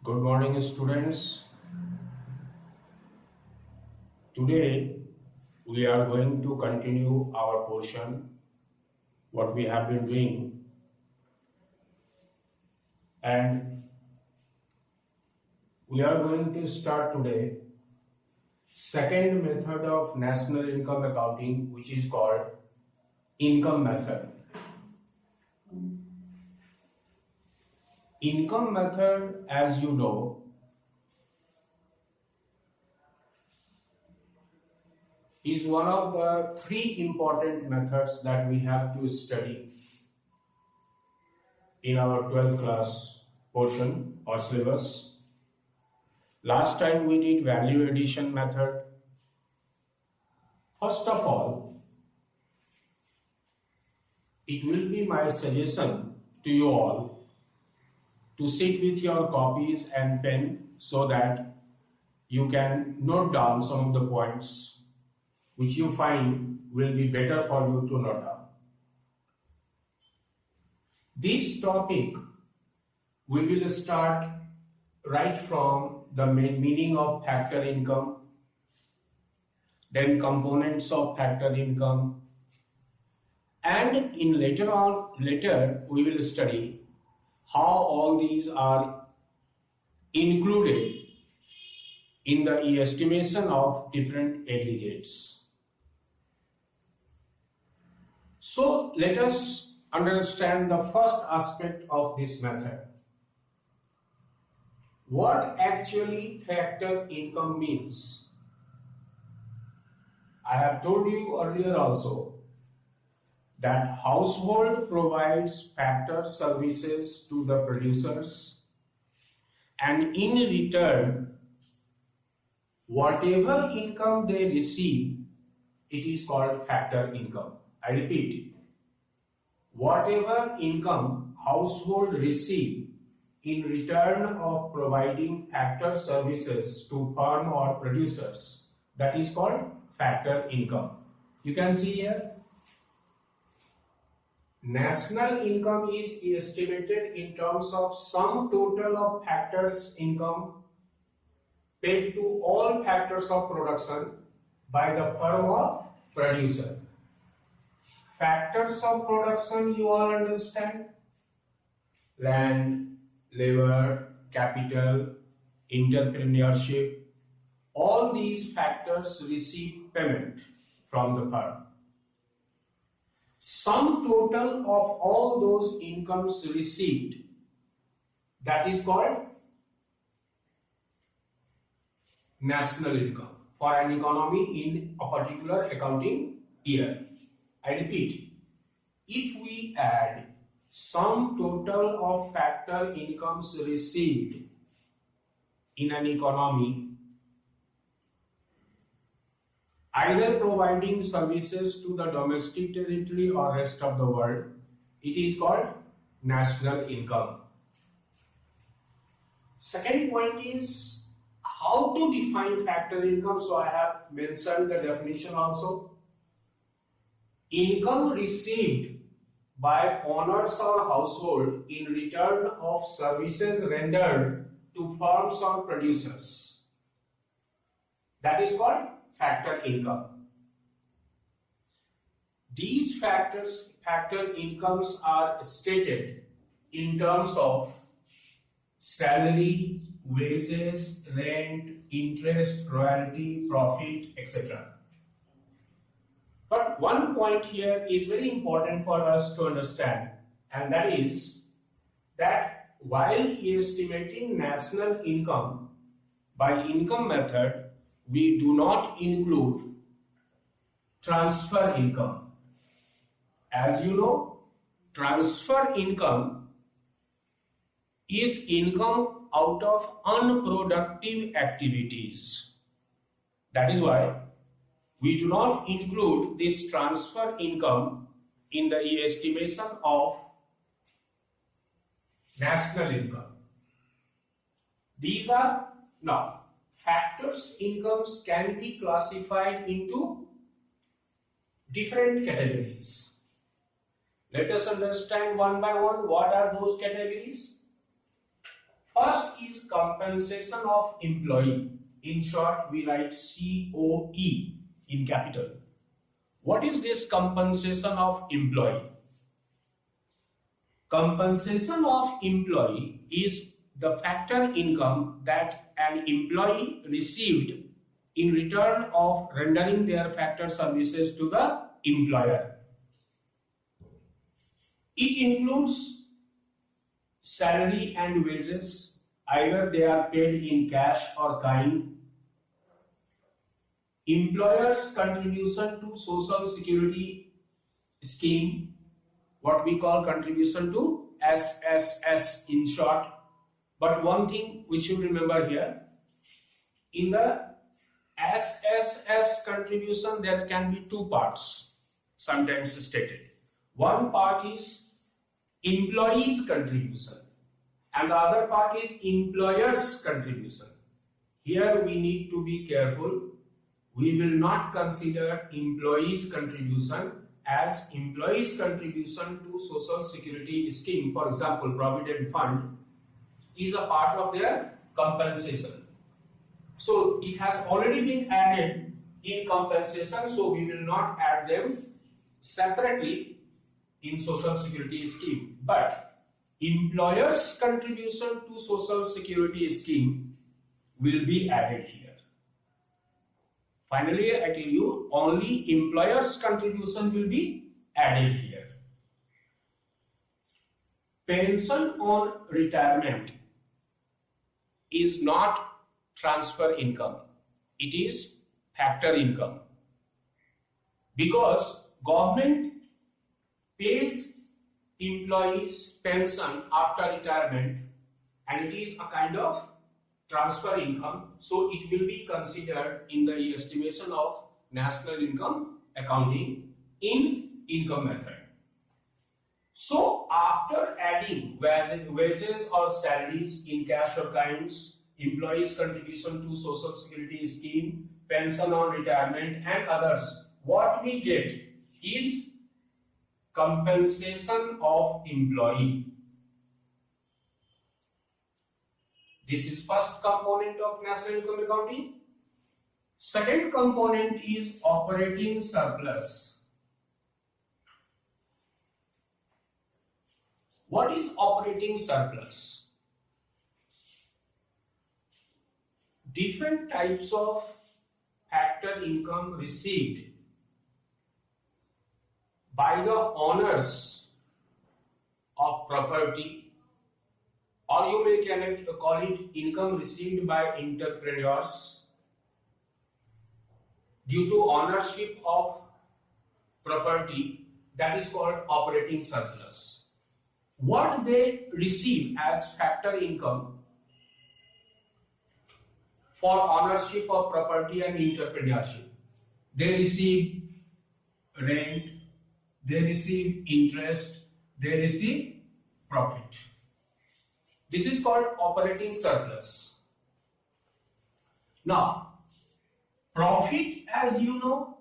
Good morning, students. Today we are going to continue our portion, what we have been doing, and we are going to start today second method of national income accounting, which is called income method. Income method, as you know, is one of the three important methods that we have to study in our 12th class portion or syllabus. Last time we did value addition method. First of all, it will be my suggestion to you all to sit with your copies and pen so that you can note down some of the points which you find will be better for you to note down. This topic we will start right from the main meaning of factor income, then components of factor income, and in later we will study how all these are included in the estimation of different aggregates. So let us understand the first aspect of this method. What actually factor income means? I have told you earlier also that household provides factor services to the producers, and in return, whatever income they receive, it is called factor income. I repeat, whatever income household receive in return of providing factor services to firm or producers, that is called factor income. You can see here, national income is estimated in terms of sum total of factors income paid to all factors of production by the firm or producer. Factors of production you all understand: land, labor, capital, entrepreneurship. All these factors receive payment from the firm. Sum total of all those incomes received, that is called national income for an economy in a particular accounting year. I repeat, if we add sum total of factor incomes received in an economy, either providing services to the domestic territory or rest of the world, it is called national income. Second point is how to define factor income. So I have mentioned the definition also. Income received by owners or household in return of services rendered to firms or producers, that is called factor income. These factor incomes are stated in terms of salary, wages, rent, interest, royalty, profit, etc. But one point here is very important for us to understand, and that is that while estimating national income by income method, we do not include transfer income. As you know, transfer income is income out of unproductive activities. That is why we do not include this transfer income in the estimation of national income. These are now factors incomes can be classified into different categories. Let us understand one by one what are those categories. First is compensation of employee. In short, we write COE in capital. What is this compensation of employee? Compensation of employee is the factor income that an employee received in return of rendering their factor services to the employer. It includes salary and wages, either they are paid in cash or kind. Employer's contribution to social security scheme, what we call contribution to SSS in short. But one thing we should remember here, in the SSS contribution there can be two parts sometimes stated. One part is employee's contribution and the other part is employer's contribution. Here we need to be careful. We will not consider employee's contribution as employee's contribution to social security scheme, for example provident fund, is a part of their compensation. So it has already been added in compensation, so we will not add them separately in social security scheme. But employer's contribution to social security scheme will be added here. Finally, I tell you, only employer's contribution will be added here. Pension on retirement is not transfer income. It is factor income. Because government pays employees pension after retirement and it is a kind of transfer income, so it will be considered in the estimation of national income accounting in income method. So after adding wages or salaries in cash or kinds, employees' contribution to social security scheme, pension on retirement and others, what we get is compensation of employee. This is first component of national income accounting. Second component is operating surplus. What is operating surplus? Different types of factor income received by the owners of property, or you may call it income received by entrepreneurs due to ownership of property, that is called operating surplus. What they receive as factor income for ownership of property and entrepreneurship, they receive rent, they receive interest, they receive profit. This is called operating surplus. Now, profit, as you know,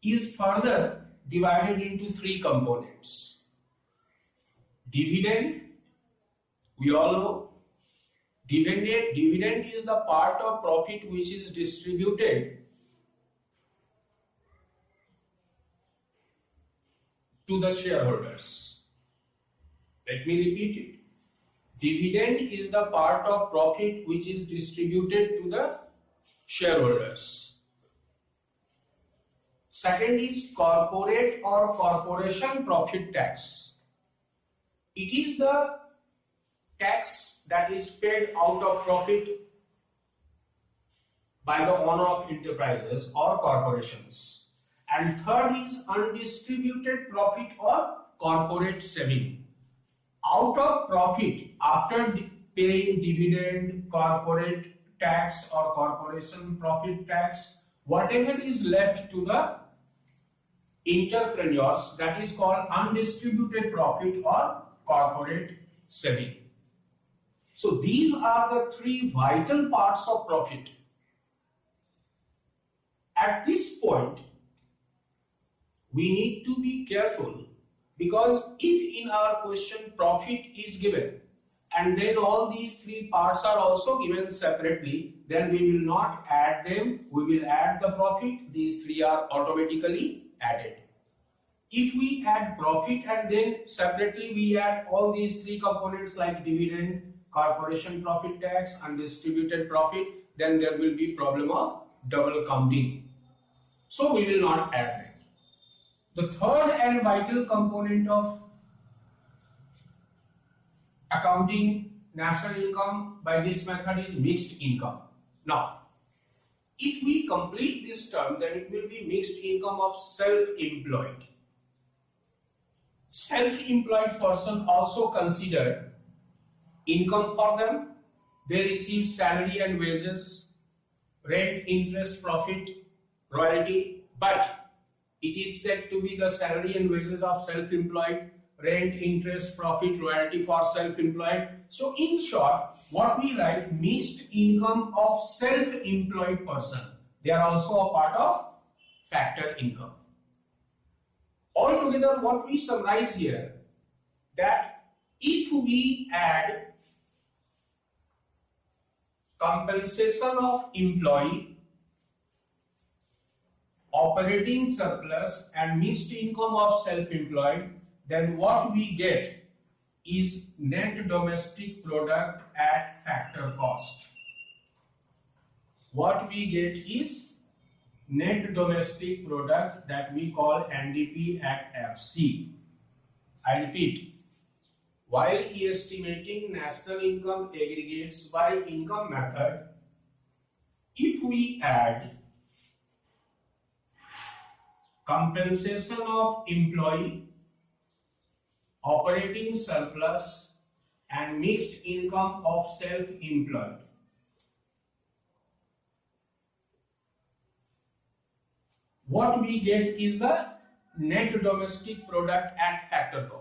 is further divided into three components. Dividend, we all know. Dividend is the part of profit which is distributed to the shareholders. Let me repeat it. Dividend is the part of profit which is distributed to the shareholders. Second is corporate or corporation profit tax. It is the tax that is paid out of profit by the owner of enterprises or corporations. And third is undistributed profit or corporate saving. Out of profit, after paying dividend, corporate tax or corporation profit tax, whatever is left to the entrepreneurs, that is called undistributed profit or corporate saving. So these are the three vital parts of profit. At this point, we need to be careful, because if in our question profit is given and then all these three parts are also given separately, then we will not add them, we will add the profit. These three are automatically added. If we add profit and then separately we add all these three components like dividend, corporation profit tax, undistributed profit, then there will be problem of double counting. So we will not add them. The third and vital component of accounting national income by this method is mixed income. Now, if we complete this term, then it will be mixed income of self-employed. Self-employed person also considered income for them. They receive salary and wages, rent, interest, profit, royalty, but it is said to be the salary and wages of self-employed, rent, interest, profit, royalty for self-employed. So in short, what we write, mixed income of self-employed person. They are also a part of factor income. Altogether, what we summarize here, that if we add compensation of employee, operating surplus and mixed income of self-employed, then what we get is net domestic product at factor cost. What we get is net domestic product, that we call NDP at FC. I repeat, while estimating national income aggregates by income method, if we add compensation of employee, operating surplus and mixed income of self-employed, what we get is the net domestic product at factor cost.